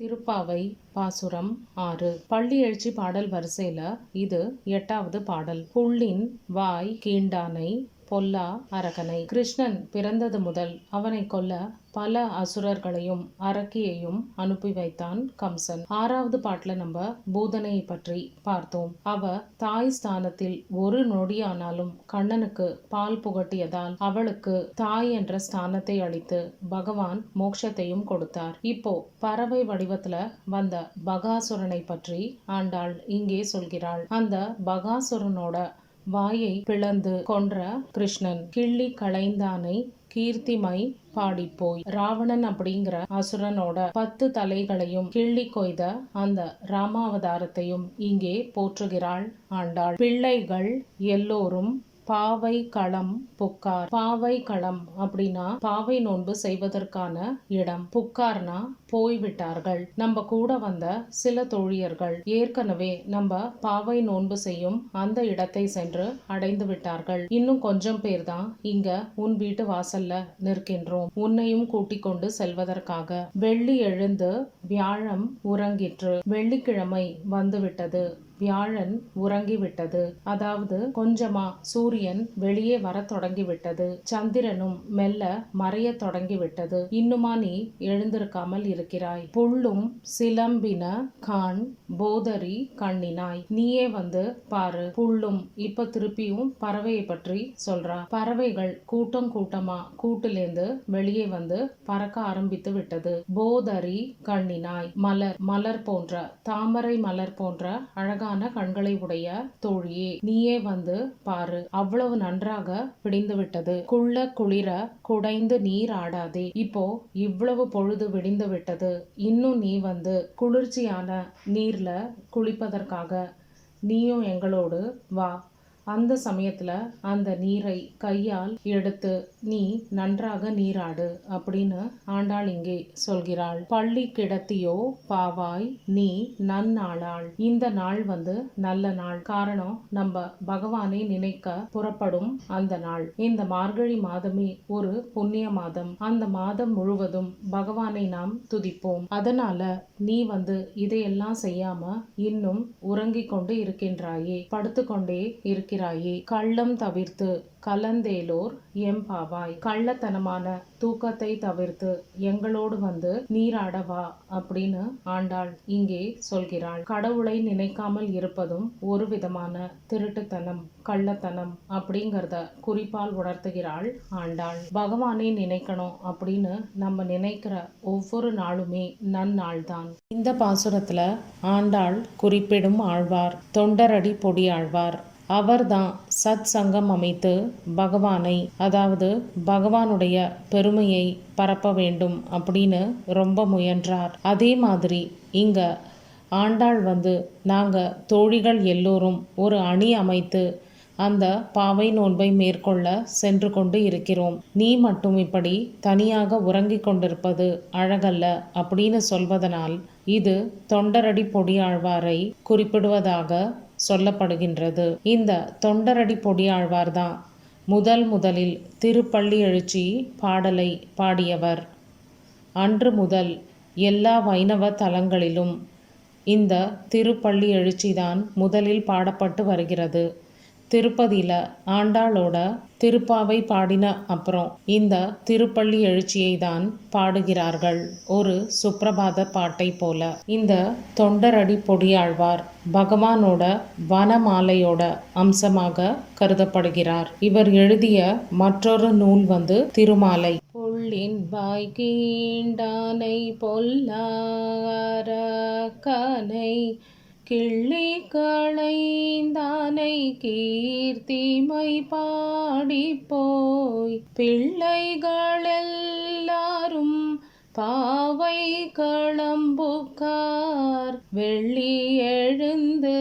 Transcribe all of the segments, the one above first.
திருப்பாவை பாசுரம் 6. பள்ளி எழுச்சி பாடல் வரிசையில இது 8வது பாடல். புள்ளின் வாய் கீண்டானை பொல்லா அரக்கனை. கிருஷ்ணன் பிறந்தது முதல் அவனை கொல்ல பல அசுரர்களையும் அரக்கியையும் அனுப்பி வைத்தான் கம்சன். 6வது பாட்டுல நம்ம பூதனையை பற்றி பார்த்தோம். அவ தாய் ஸ்தானத்தில் ஒரு நொடியானாலும் கண்ணனுக்கு பால் புகட்டியதால் அவளுக்கு தாய் என்ற ஸ்தானத்தை அளித்து பகவான் மோட்சத்தையும் கொடுத்தார். இப்போ பறவை வடிவத்துல வந்த பகாசுரனை பற்றி ஆண்டாள் இங்கே சொல்கிறாள். அந்த பகாசுரனோட வாயை பிளந்து கொன்ற கிருஷ்ணன் கிள்ளி களைந்தானை கீர்த்திமை பாடிப்போய். ராவணன் அப்படிங்கிற அசுரனோட 10 தலைகளையும் கிள்ளி கொய்த அந்த ராமாவதாரத்தையும் இங்கே போற்றுகிறாள் ஆண்டாள். பிள்ளைகள் எல்லோரும் பாவை களம் புக்கார். பாவை களம் அப்படின்னா பாவை நோன்பு செய்வதற்கான இடம். புக்கார்னா போய்விட்டார்கள். நம்ம கூட வந்த சில தோழியர்கள் ஏற்கனவே நம்ம பாவை நோன்பு செய்யும் அந்த இடத்தை சென்று அடைந்து விட்டார்கள். இன்னும் கொஞ்சம் பேர் தான் இங்க உன் வீட்டு வாசல்ல நிற்கின்றோம், உன்னையும் கூட்டிக் கொண்டு செல்வதற்காக. வெள்ளி எழுந்து வியாழம் உறங்கிற்று. வெள்ளிக்கிழமை வந்துவிட்டது, வியாழன் உறங்கிவிட்டது. அதாவது கொஞ்சமா சூரியன் வெளியே வர தொடங்கிவிட்டது. சந்திரனும் மெல்ல மறைய தொடங்கிவிட்டது. இன்னுமா நீ எழுந்திருக்காமல் இருக்கிறாய்? புள்ளும் சிலம்பின கான் போதரி கண்ணினாய். நீயே வந்து பாரு. புள்ளும் இப்ப திருப்பியும் பறவையை பற்றி சொல்றா. பறவைகள் கூட்டம் கூட்டமா கூட்டிலேந்து வெளியே வந்து பறக்க ஆரம்பித்து விட்டது. போதரி கண்ணினாய். மலர் மலர் போன்ற தாமரை மலர் போன்ற அழகான கண்களை உடைய தோழியே, நீயே வந்து பாரு. அவ்வளவு நன்றாக பிடிந்து விட்டது. குள்ள குளிர குடைந்து நீர் ஆடாதே. இப்போ இவ்வளவு பொழுது விடிந்து விட்டது, இன்னும் நீ வந்து குளிர்ச்சியான நீர்ல குளிப்பதற்காக நீயும் எங்களோடு வா. அந்த சமயத்துல அந்த நீரை கையால் எடுத்து நீ நன்றாக நீராடு அப்படின்னு ஆண்டாள் இங்கே சொல்கிறாள். பள்ளி கிடத்தியோ பாவாய் நீ நன்னாளாள். இந்த நாள் வந்து நல்ல நாள். காரணம், நம்ம பகவானை நினைக்க புறப்படும் அந்த நாள். இந்த மார்கழி மாதமே ஒரு புண்ணிய மாதம். அந்த மாதம் முழுவதும் பகவானை நாம் துதிப்போம். அதனால நீ வந்து இதையெல்லாம் செய்யாம இன்னும் உறங்கிக் கொண்டு இருக்கின்றாயே, படுத்துக்கொண்டே இருக்கிறாயே. கள்ளம் தவிர்த்து கலந்தேலோர் எம்பாவாய். கள்ளத்தனமான தூக்கத்தை தவிர்த்து எங்களோடு வந்து நீராடவா அப்படின்னு ஆண்டாள் இங்கே சொல்கிறாள். கடவுளை நினைக்காமல் இருப்பதும் ஒரு விதமான திருட்டுத்தனம், கள்ளத்தனம் அப்படிங்கறத குறிப்பால் உணர்த்துகிறாள் ஆண்டாள். பகவானை நினைக்கணும் அப்படின்னு நம்ம நினைக்கிற ஒவ்வொரு நாளுமே நன்னாள் தான். இந்த பாசுரத்துல ஆண்டாள் குறிப்பிடும் ஆழ்வார் தொண்டரடி பொடி ஆழ்வார். அவர்தான் சத் சங்கம் அமைத்து பகவானை, அதாவது பகவானுடைய பெருமையை பரப்ப வேண்டும் அப்படின்னு ரொம்ப முயன்றார். அதே மாதிரி இங்க ஆண்டாள் வந்து நாங்க தோழிகள் எல்லோரும் ஒரு அணி அமைத்து அந்த பாவை நோன்பை மேற்கொள்ள சென்று கொண்டு இருக்கிறோம். நீ மட்டும் இப்படி தனியாக உறங்கிக் கொண்டிருப்பது அழகல்ல அப்படின்னு சொல்வதனால் இது தொண்டரடி பொடியாழ்வாரை குறிப்பிடுவதாக சொல்லப்படுகின்றது. இந்த தொண்டரடி பொடியாழ்வார் தான் முதலில் திருப்பள்ளி எழுச்சி பாடலை பாடியவர். அன்று முதல் எல்லா வைணவ தலங்களிலும் இந்த திருப்பள்ளி எழுச்சிதான் முதலில் பாடப்பட்டு வருகிறது. திருப்பதியில ஆண்டாளோட திருப்பாவை பாடின அப்புறம் இந்த திருப்பள்ளி எழுச்சியை தான் பாடுகிறார்கள், ஒரு சுப்பிரபாத பாட்டை போல. இந்த தொண்டரடி பொடியாழ்வார் பகவானோட வனமாலையோட அம்சமாக கருதப்படுகிறார். இவர் எழுதிய மற்றொரு நூல் வந்து திருமாலை. புள்ளின் வாய் கீண்டானை பொல்லா அரக்கனை கிள்ளி களைந்தானை கீர்த்திமை பாடிப்போய். பிள்ளைகளெல்லாரும் பாவை களம்புக்கார். வெள்ளி எழுந்து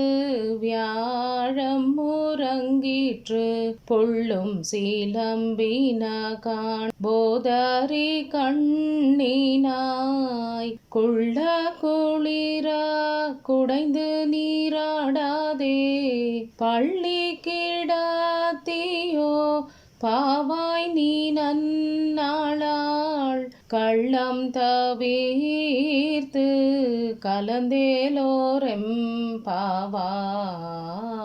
வியாழம் உறங்கிற்று. புள்ளும் சிலம்பின கான் போதரி கண்ணினாய். குள்ள குளிர குடைந்து நீராடாதே. பள்ளி கிடத்தியோ பாவாய் நீ நன்னாளாள். கள்ளம் தவிர்த்து கலந்தேலோரெம் பாவாய்.